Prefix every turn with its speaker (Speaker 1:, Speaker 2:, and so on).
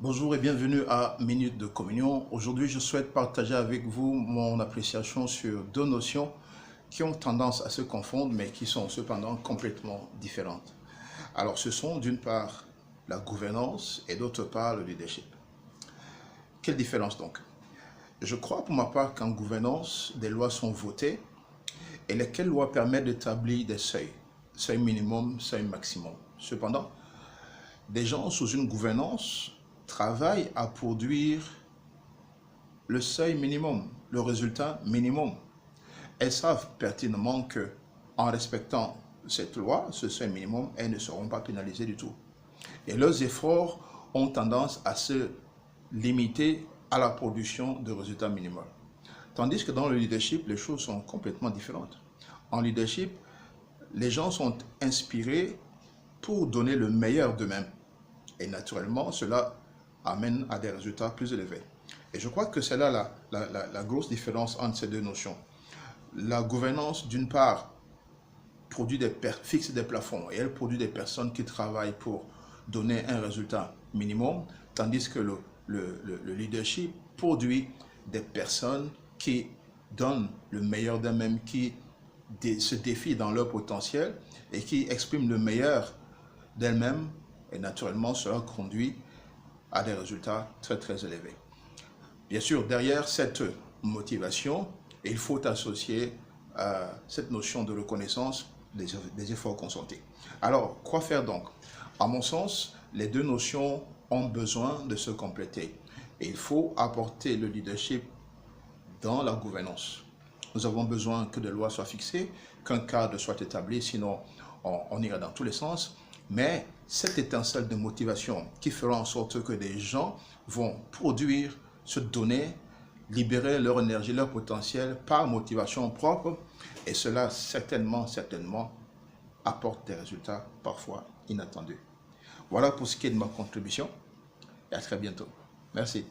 Speaker 1: Bonjour et bienvenue à Minute de Communion. Aujourd'hui, je souhaite partager avec vous mon appréciation sur deux notions qui ont tendance à se confondre, mais qui sont cependant complètement différentes. Alors, ce sont d'une part la gouvernance et d'autre part le leadership. Quelle différence donc? Je crois pour ma part qu'en gouvernance, des lois sont votées et lesquelles lois permettent d'établir des seuils, seuil minimum, seuil maximum. Cependant, des gens sous une gouvernance travaillent à produire le seuil minimum, le résultat minimum. Elles savent pertinemment que, en respectant cette loi, ce seuil minimum, elles ne seront pas pénalisées du tout. Et leurs efforts ont tendance à se limiter à la production de résultats minimums. Tandis que dans le leadership, les choses sont complètement différentes. En leadership, les gens sont inspirés pour donner le meilleur d'eux-mêmes. Et naturellement, cela amène à des résultats plus élevés. Et je crois que c'est là la grosse différence entre ces deux notions. La gouvernance, d'une part, fixe des plafonds et elle produit des personnes qui travaillent pour donner un résultat minimum, tandis que le leadership produit des personnes qui donnent le meilleur d'elles-mêmes, qui se défient dans leur potentiel et qui expriment le meilleur d'elles-mêmes, et naturellement cela conduit à des résultats très élevés. Bien sûr, derrière cette motivation, il faut associer cette notion de reconnaissance des efforts consentis. Alors, quoi faire donc? À mon sens, les deux notions ont besoin de se compléter. Et il faut apporter le leadership dans la gouvernance. Nous avons besoin que des lois soient fixées, qu'un cadre soit établi, sinon on ira dans tous les sens. Mais cette étincelle de motivation qui fera en sorte que des gens vont produire, se donner, libérer leur énergie, leur potentiel par motivation propre, et cela certainement apporte des résultats parfois inattendus. Voilà pour ce qui est de ma contribution et à très bientôt. Merci.